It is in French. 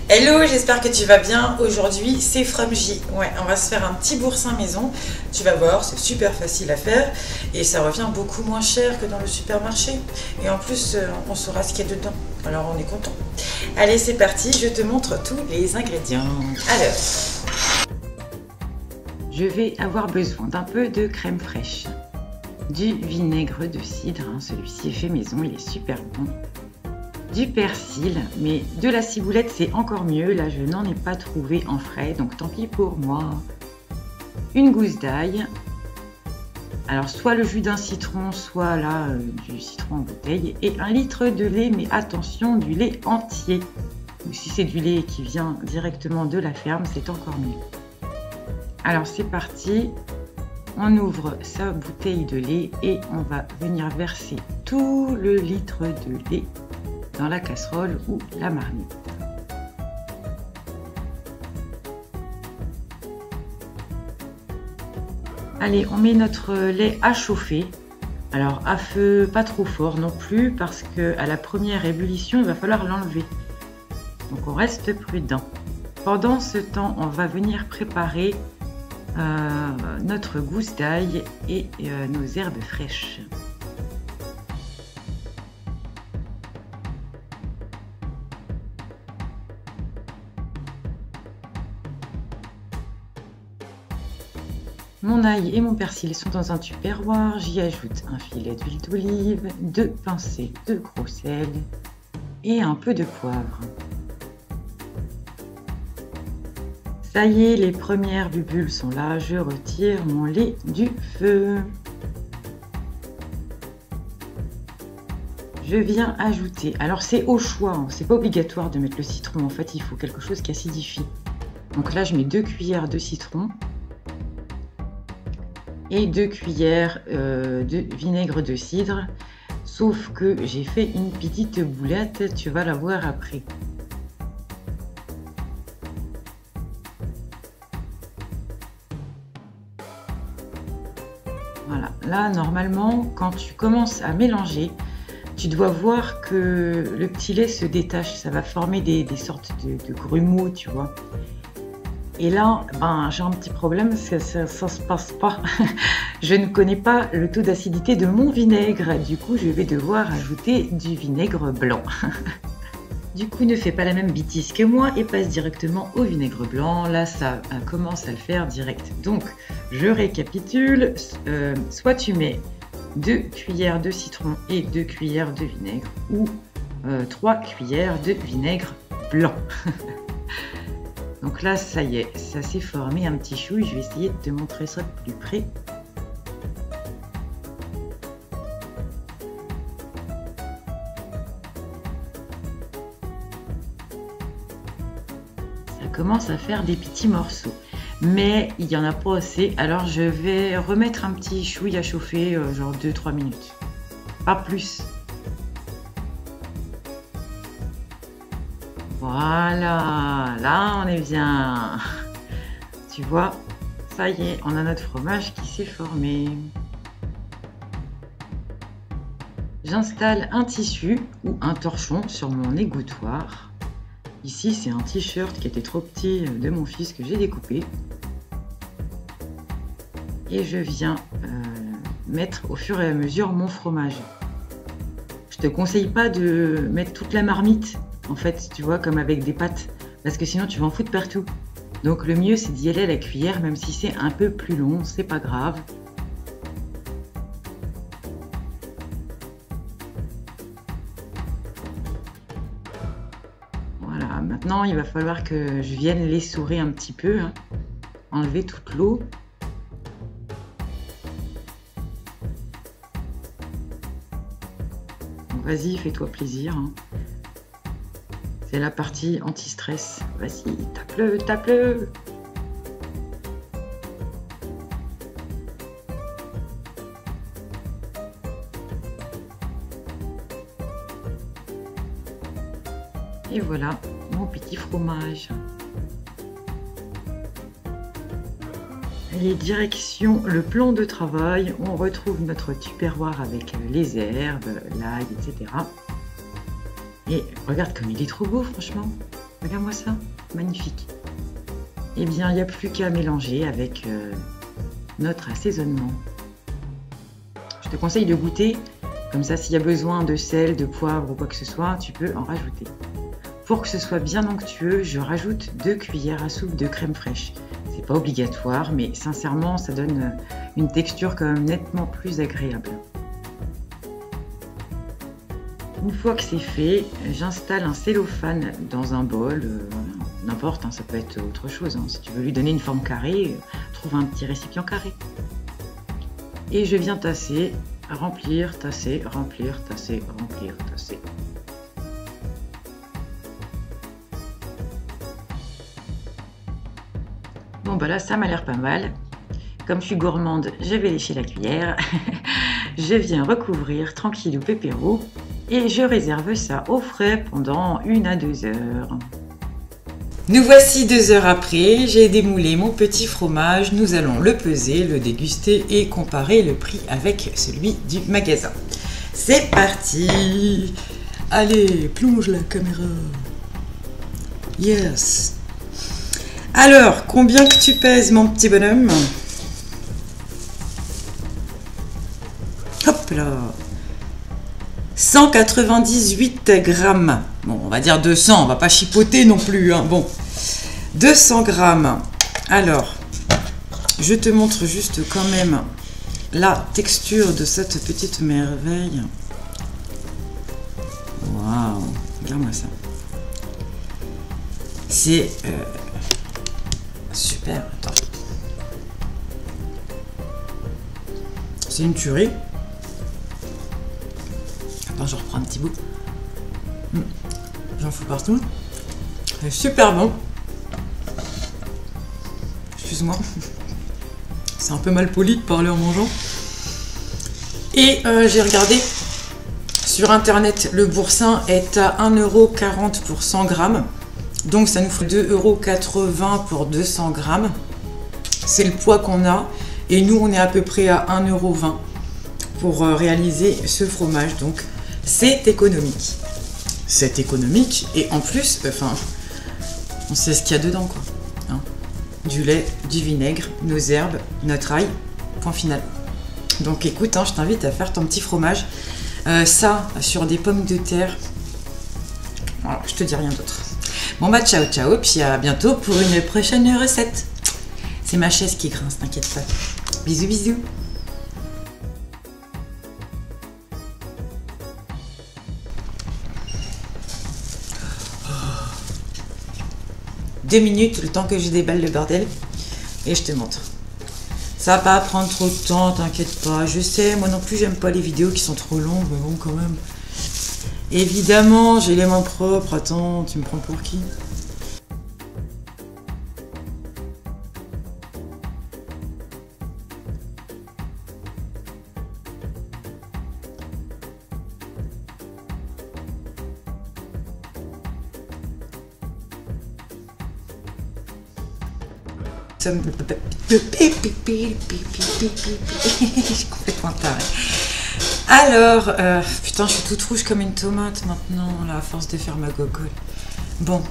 Hello, j'espère que tu vas bien. Aujourd'hui, c'est From J. Ouais, on va se faire un petit boursin maison. Tu vas voir, c'est super facile à faire et ça revient beaucoup moins cher que dans le supermarché. Et en plus, on saura ce qu'il y a dedans. Alors, on est content. Allez, c'est parti, je te montre tous les ingrédients. Alors, je vais avoir besoin d'un peu de crème fraîche, du vinaigre de cidre, celui-ci est fait maison, il est super bon. Du persil, mais de la ciboulette c'est encore mieux, là je n'en ai pas trouvé en frais, donc tant pis pour moi. Une gousse d'ail, alors soit le jus d'un citron, soit là du citron en bouteille, et 1 litre de lait, mais attention, du lait entier. Ou si c'est du lait qui vient directement de la ferme, c'est encore mieux. Alors c'est parti, on ouvre sa bouteille de lait et on va venir verser tout le litre de lait dans la casserole ou la marmite. Allez, on met notre lait à chauffer. Alors à feu pas trop fort non plus parce que à la première ébullition il va falloir l'enlever. Donc on reste prudent. Pendant ce temps, on va venir préparer notre gousse d'ail et nos herbes fraîches. Mon ail et mon persil sont dans un tupperware, j'y ajoute un filet d'huile d'olive, 2 pincées de gros sel et un peu de poivre. Ça y est, les premières bulles sont là, je retire mon lait du feu. Je viens ajouter, alors c'est au choix, c'est pas obligatoire de mettre le citron, en fait il faut quelque chose qui acidifie. Donc là je mets 2 cuillères de citron et 2 cuillères de vinaigre de cidre, sauf que j'ai fait une petite boulette, tu vas la voir après. Voilà, là normalement quand tu commences à mélanger, tu dois voir que le petit lait se détache, ça va former des sortes de grumeaux, tu vois. Et là, ben, j'ai un petit problème, parce que ça se passe pas. Je ne connais pas le taux d'acidité de mon vinaigre. Du coup, je vais devoir ajouter du vinaigre blanc. Du coup, ne fais pas la même bêtise que moi et passe directement au vinaigre blanc. Là, ça commence à le faire direct. Donc, je récapitule. Soit tu mets 2 cuillères de citron et 2 cuillères de vinaigre, ou 3 cuillères de vinaigre blanc. Donc là, ça y est, ça s'est formé un petit chouille. Je vais essayer de te montrer ça de plus près. Ça commence à faire des petits morceaux. Mais il n'y en a pas assez. Alors je vais remettre un petit chouille à chauffer, genre 2-3 minutes. Pas plus. Voilà, là on est bien. Tu vois, ça y est, on a notre fromage qui s'est formé. J'installe un tissu ou un torchon sur mon égouttoir. Ici, c'est un t-shirt qui était trop petit de mon fils que j'ai découpé. Et je viens mettre au fur et à mesure mon fromage. Je te conseille pas de mettre toute la marmite. En fait, tu vois, comme avec des pâtes, parce que sinon tu vas en foutre partout. Donc le mieux c'est d'y aller à la cuillère, même si c'est un peu plus long, c'est pas grave. Voilà, maintenant il va falloir que je vienne l'essorer un petit peu, hein, enlever toute l'eau. Vas-y, fais-toi plaisir, hein. C'est la partie anti-stress. Vas-y, tape-le, tape-le. Et voilà, mon petit fromage. Allez, direction le plan de travail. On retrouve notre tupperware avec les herbes, l'ail, etc. Et regarde comme il est trop beau, franchement. Regarde-moi ça, magnifique. Eh bien, il n'y a plus qu'à mélanger avec notre assaisonnement. Je te conseille de goûter, comme ça s'il y a besoin de sel, de poivre ou quoi que ce soit, tu peux en rajouter. Pour que ce soit bien onctueux, je rajoute 2 cuillères à soupe de crème fraîche. C'est pas obligatoire, mais sincèrement, ça donne une texture quand même nettement plus agréable. Une fois que c'est fait, j'installe un cellophane dans un bol, n'importe, hein, ça peut être autre chose. Hein. Si tu veux lui donner une forme carrée, trouve un petit récipient carré. Et je viens tasser, remplir, tasser, remplir, tasser, remplir, tasser. Bon bah là, ça m'a l'air pas mal. Comme je suis gourmande, je vais lécher la cuillère. Je viens recouvrir tranquillou pépéro. Et je réserve ça au frais pendant 1 à 2 heures. Nous voici 2 heures après, j'ai démoulé mon petit fromage, nous allons le peser, le déguster et comparer le prix avec celui du magasin. C'est parti! Allez, plonge la caméra. Yes! Alors, combien que tu pèses mon petit bonhomme? Hop là! 198 grammes. Bon, on va dire 200, on va pas chipoter non plus. Hein. Bon, 200 grammes. Alors, je te montre juste quand même la texture de cette petite merveille. Waouh, regarde-moi ça. C'est super. Attends. C'est une tuerie. Attends, je reprends un petit bout. J'en fous partout. C'est super bon. Excuse-moi. C'est un peu mal poli de parler en mangeant. Et j'ai regardé sur internet, le boursin est à 1,40 € pour 100 grammes. Donc ça nous fait 2,80 € pour 200 grammes. C'est le poids qu'on a. Et nous, on est à peu près à 1,20 € pour réaliser ce fromage. Donc c'est économique. C'est économique et en plus, enfin, on sait ce qu'il y a dedans, quoi. Hein, du lait, du vinaigre, nos herbes, notre ail, point final. Donc écoute, hein, je t'invite à faire ton petit fromage. Ça, sur des pommes de terre. Voilà, je te dis rien d'autre. Bon bah ciao ciao, puis à bientôt pour une prochaine recette. C'est ma chaise qui grince, t'inquiète pas. Bisous bisous. 2 minutes, le temps que je déballe le bordel. Et je te montre. Ça va pas prendre trop de temps, t'inquiète pas. Je sais, moi non plus, j'aime pas les vidéos qui sont trop longues, mais bon, quand même. Évidemment, j'ai les mains propres. Attends, tu me prends pour qui? Je suis complètement tarée. Alors, putain, je suis toute rouge comme une tomate maintenant, là, à force de faire ma gogole. Bon,